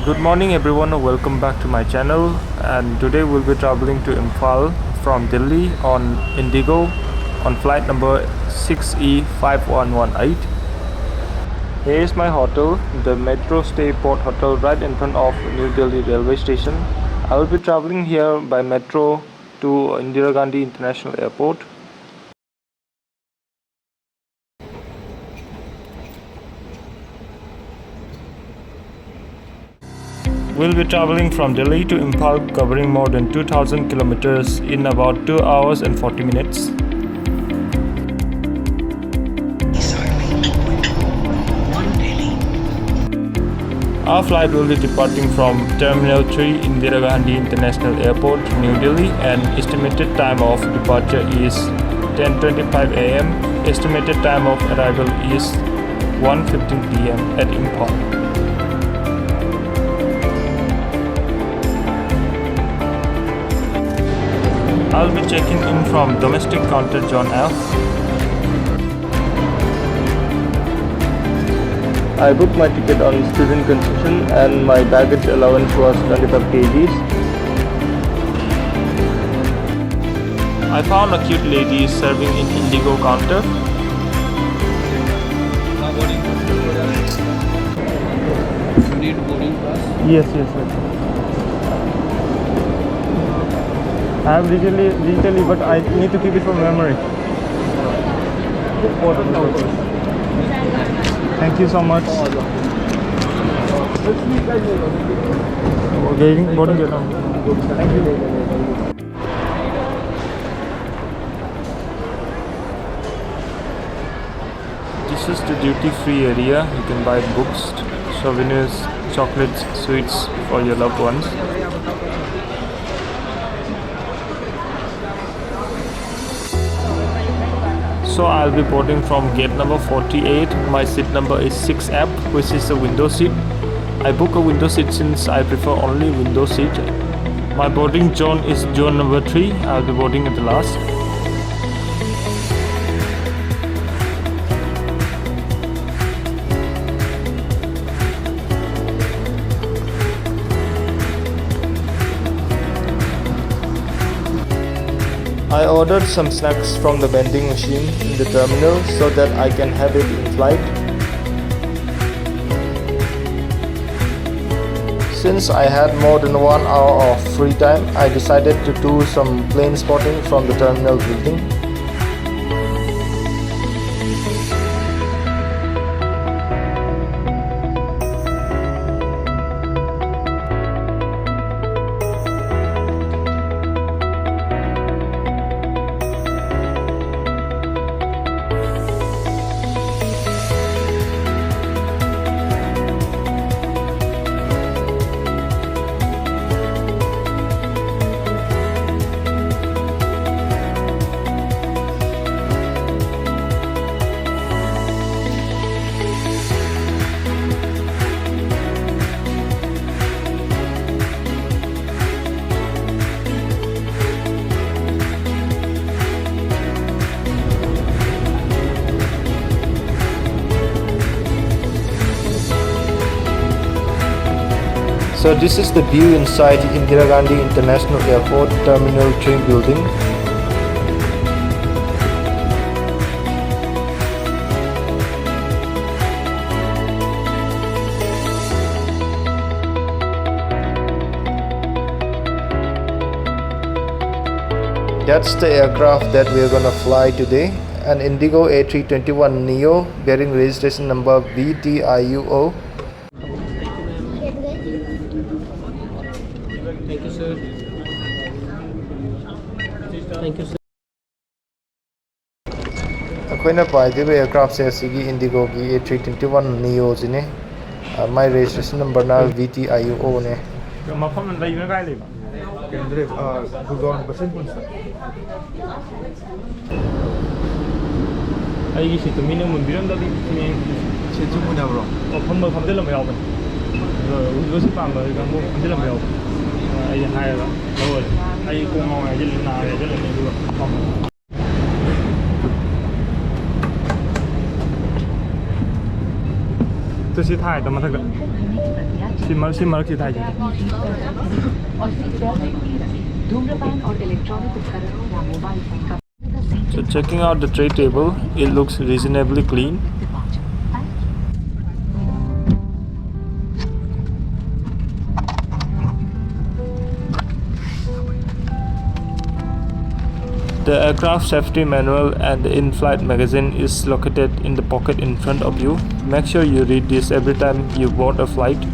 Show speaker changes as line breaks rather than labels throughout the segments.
Good morning everyone, welcome back to my channel, and today we'll be traveling to Imphal from Delhi on IndiGo on flight number 6E-5118. Here is my hotel, the Metro Stay Port Hotel right in front of New Delhi railway station. I will be traveling here by metro to Indira Gandhi International Airport. We'll be traveling from Delhi to Imphal, covering more than 2000 kilometers in about 2 hours and 40 minutes. Our flight will be departing from Terminal 3 Indira Gandhi International Airport, New Delhi, and estimated time of departure is 10:25 am. Estimated time of arrival is 1:15 pm at Imphal. I'll be checking in from domestic counter John F. I booked my ticket on student concession and my baggage allowance was 25 kgs. I found a cute lady serving in IndiGo counter.
You need boarding pass?
Yes. I have digitally, but I need to keep it from memory. Thank you so much. Thank you. This is the duty-free area. You can buy books, souvenirs, chocolates, sweets for your loved ones. So I'll be boarding from gate number 48. My seat number is 6F, which is a window seat. I book a window seat since I prefer only window seat. My boarding zone is zone number 3. I'll be boarding at the last. I ordered some snacks from the vending machine in the terminal so that I can have it in flight. Since I had more than 1 hour of free time, I decided to do some plane spotting from the terminal building. So this is the view inside Indira Gandhi International Airport Terminal 3 building. That's the aircraft that we're gonna fly today, an IndiGo A321neo bearing registration number VT-IUO.
Thank you, sir. Thank you, sir.
अखोइना पाइदिबे aircraft से सिगी Indigo की A321neo जिने my registration number ना VT-IUO ने
मफम लैबना काय लेबा केंद्रे गुगोन बसेन पुनसा ꯑꯩꯒꯤ ꯁꯤꯠꯇꯨ ꯃꯤꯅ ꯃꯨꯟꯕꯤꯔꯝꯗꯕꯤ
ꯁꯤꯠꯁꯨ ꯃꯨꯟꯅꯕ꯭ꯔꯣ?
ꯐꯝꯖꯤꯜꯂꯝꯕ ꯌꯥꯎꯕꯅꯤ ꯎꯕꯁꯤ ꯄꯥꯝꯕ ꯀꯥꯡꯕꯨ ꯐꯝꯖꯤꯜꯂꯝꯕ ꯌꯥꯎꯕꯅꯤ ꯑꯩ ꯍꯥꯏꯔꯒ ꯂꯧꯔꯦ ꯑꯩ ꯀꯣꯡ ꯉꯥꯎ ꯍꯥꯏꯖꯤꯜꯂꯤ ꯅꯥꯔꯦ ꯍꯥꯏꯖꯤꯜꯂꯅꯤ ꯑꯗꯨꯒ ꯐꯝꯃꯦ ꯇꯨ ꯁꯤ ꯊꯥꯏꯗ ꯃꯊꯛꯇ सिमर दिखाई दे
और सीट बेल्ट खुली धूम्रपान और इलेक्ट्रॉनिक उपकरणों या मोबाइल फोन का
So checking out the tray table, it looks reasonably clean. The aircraft safety manual and the in-flight magazine is located in the pocket in front of you. Make sure you read this every time you board a flight.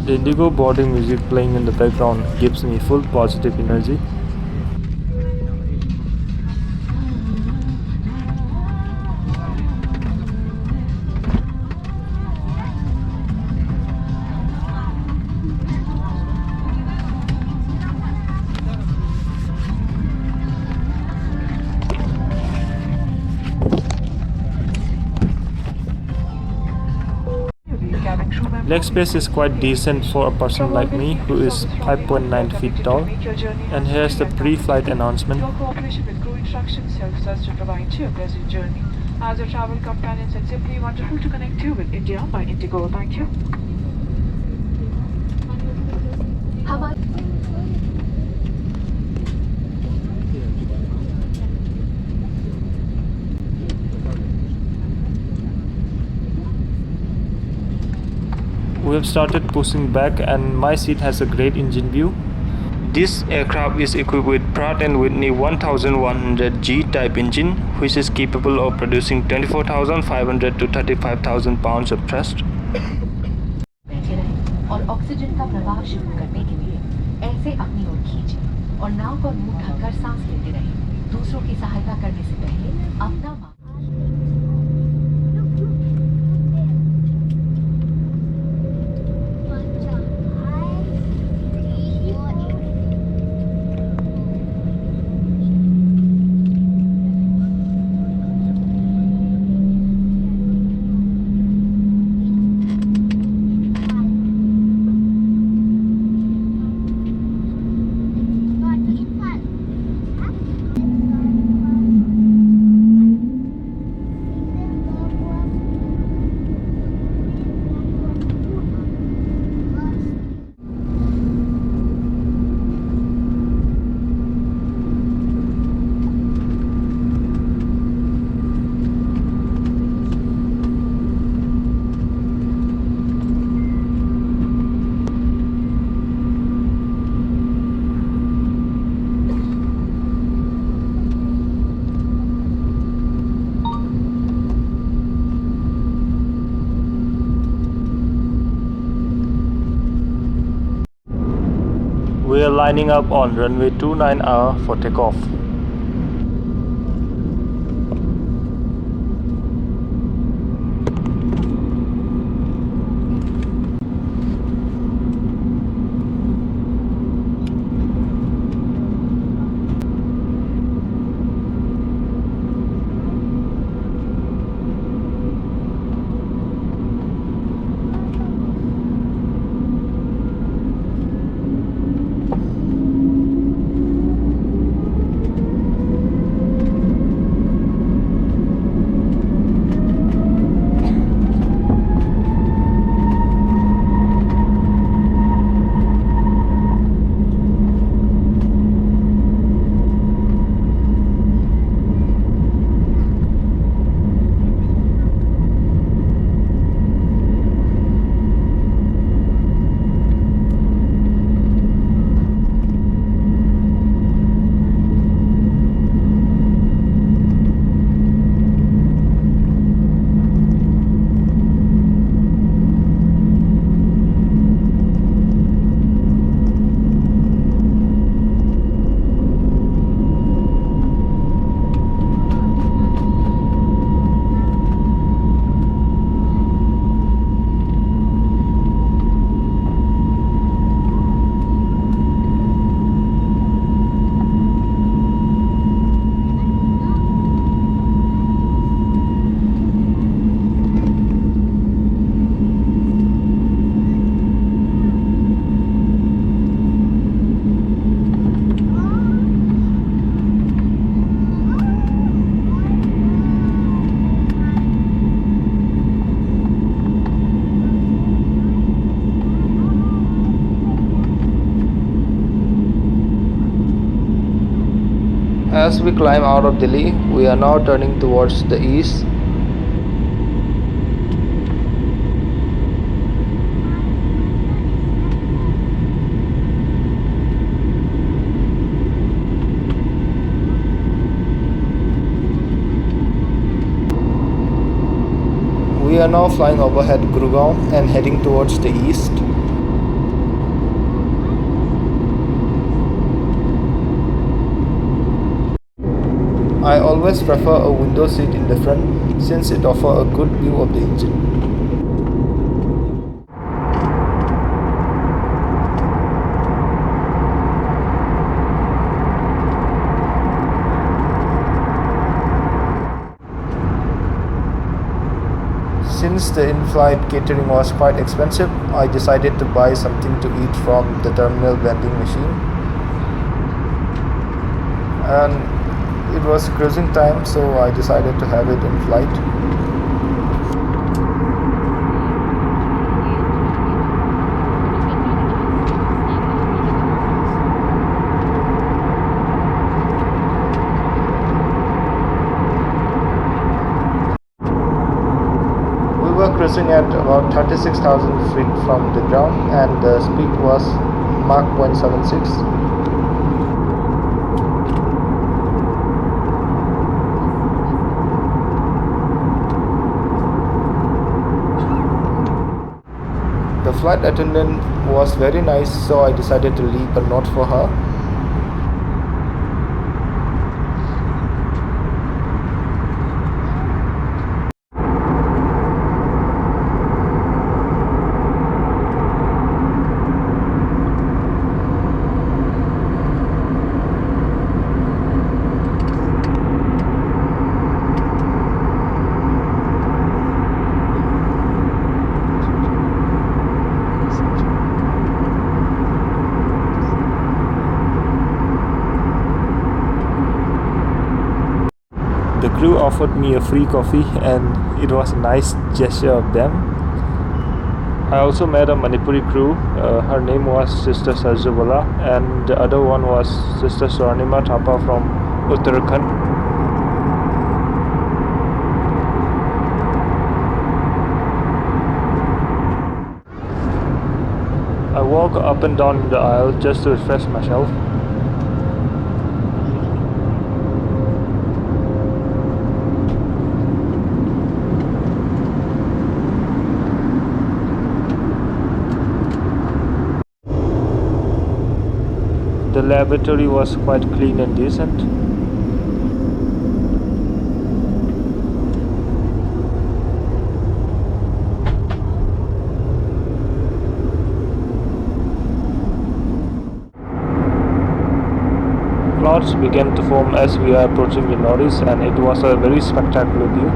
The IndiGo boarding music playing in the background gives me full positive energy. Leg space is quite decent for a person like me who is 5.9 feet tall. And here's the pre-flight announcement.
Your cooperation with crew instructions helps us to provide you a pleasant journey. As your travel companions, it's simply wonderful to connect you with India by IndiGo. Thank you.
We have started pushing back and my seat has a great engine view. This aircraft is equipped with Pratt & Whitney 1100G type engine, which is capable of producing 24,500 to 35,000 pounds of thrust.
बैठे रहें और oxygen का प्रवाह शुरू करने के लिए ऐसे अपनी ओर खींचें और नाक और मुंह ढककर सांस लेते रहें। दूसरों की सहायता करने से पहले अपना
We are lining up on runway 29R for takeoff. As we climb out of Delhi, we are now turning towards the east. We are now flying overhead Gurgaon and heading towards the east. I always prefer a window seat in the front since it offers a good view of the engine. Since the in-flight catering was quite expensive, I decided to buy something to eat from the terminal vending machine. And it was cruising time, so I decided to have it in flight. We were cruising at about 36,000 feet from the ground and the speed was Mach 0.76. The flight attendant was very nice, so I decided to leave a note for her. The crew offered me a free coffee and it was a nice gesture of them. I also met a Manipuri crew. Her name was Sister Sarjubala and the other one was Sister Swarnima Thapa from Uttarakhand. I walk up and down the aisle just to refresh myself. The lavatory was quite clean and decent. Clouds began to form as we are approaching the northeast and it was a very spectacular view.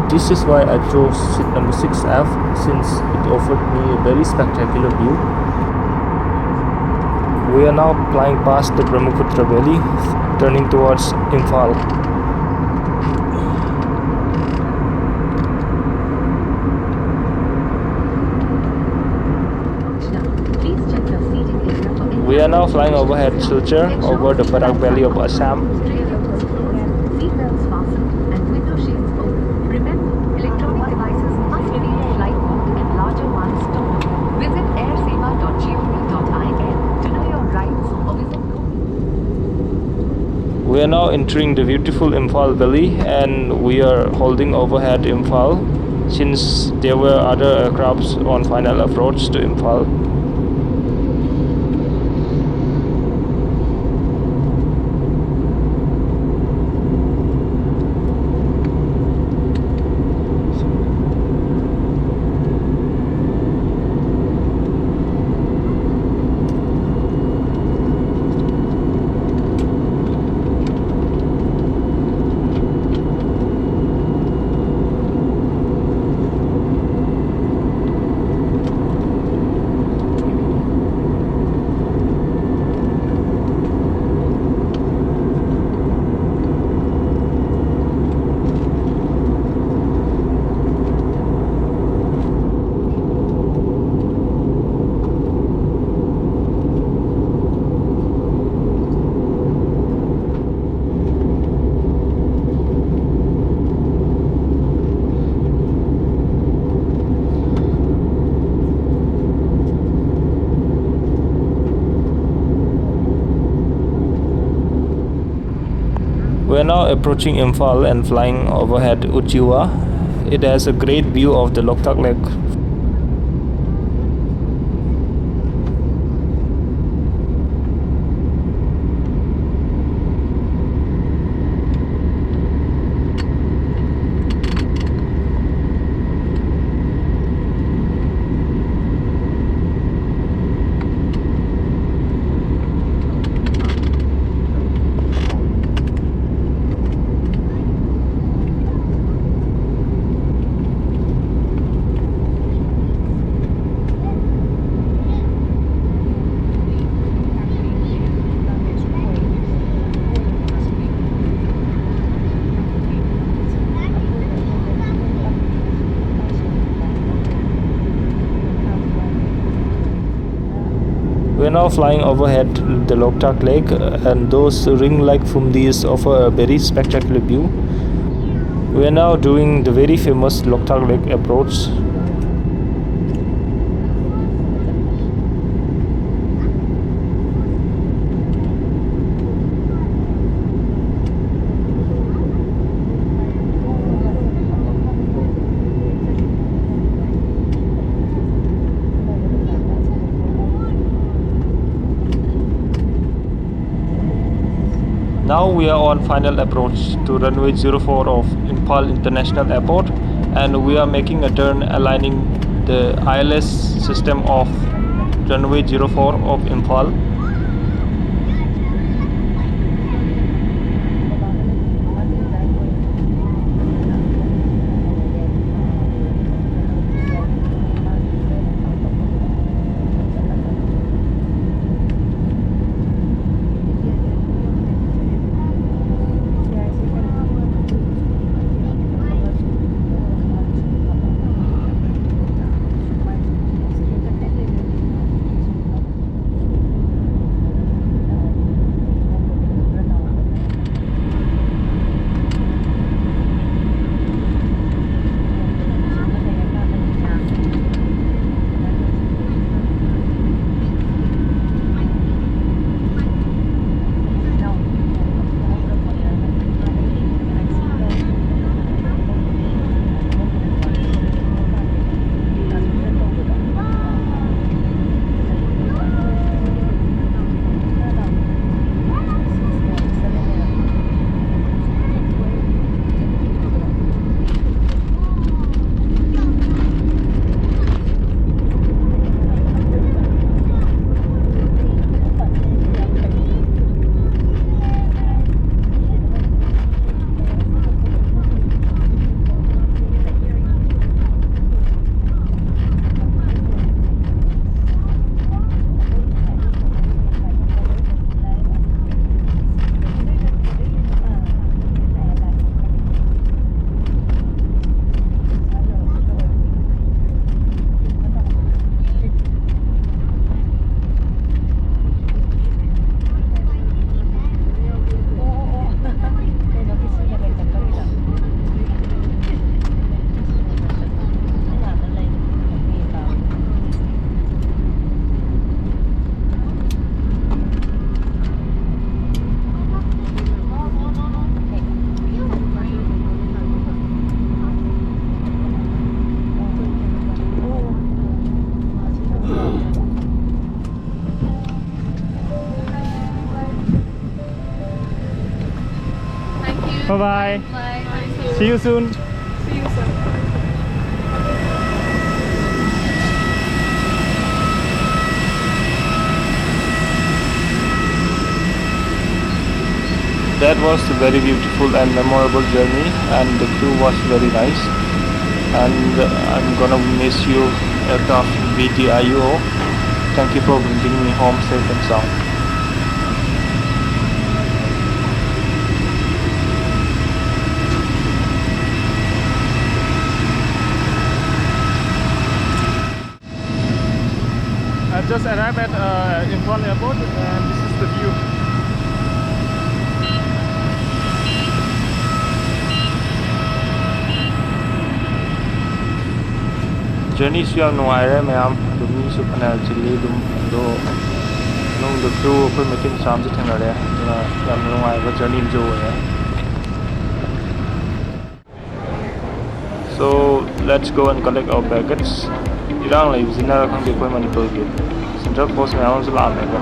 This is why I chose seat number 6F since it offered me a very spectacular view. We are now flying past the Brahmaputra Valley, turning towards Imphal. We are now flying overhead Silchar over the Barak Valley of Assam.
Seatbelts fastened and window shades open. Remember, electronic devices must be in flight mode and larger ones stored. Visit airseva.gov.in to know your rights or visit.
We are now entering the beautiful Imphal Valley and we are holding overhead Imphal since there were other aircrafts on final approach to Imphal. We are now approaching Imphal and flying overhead Uchiwa. It has a great view of the Loktak Lake. We are now flying overhead the Loktak Lake, and those ring-like fumdis offer a very spectacular view. We are now doing the very famous Loktak Lake approach. Now we are on final approach to runway 04 of Imphal International Airport, and we are making a turn aligning the ILS system of runway 04 of Imphal.
Bye bye. See you soon.
That was a very beautiful and memorable journey, and the crew was very nice. And I'm gonna miss you, aircraft VT-IUO. Thank you for bringing me home safe and sound.
I've just arrived at Imphal Airport, and this is the view.
Journey is very nice, ma'am. The music is actually the crew for making sounds. It's a very nice journey. So let's go and collect our baggage. Irang lai zina khang de koi Manipur ki Central Coast mein aun sala mein ba.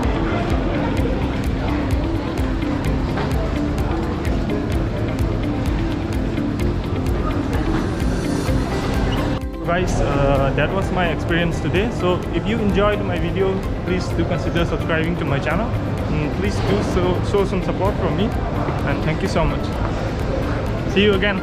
Guys, that was my experience today. So if you enjoyed my video, please do consider subscribing to my channel. Please do show some support from me, and thank you so much. See you again.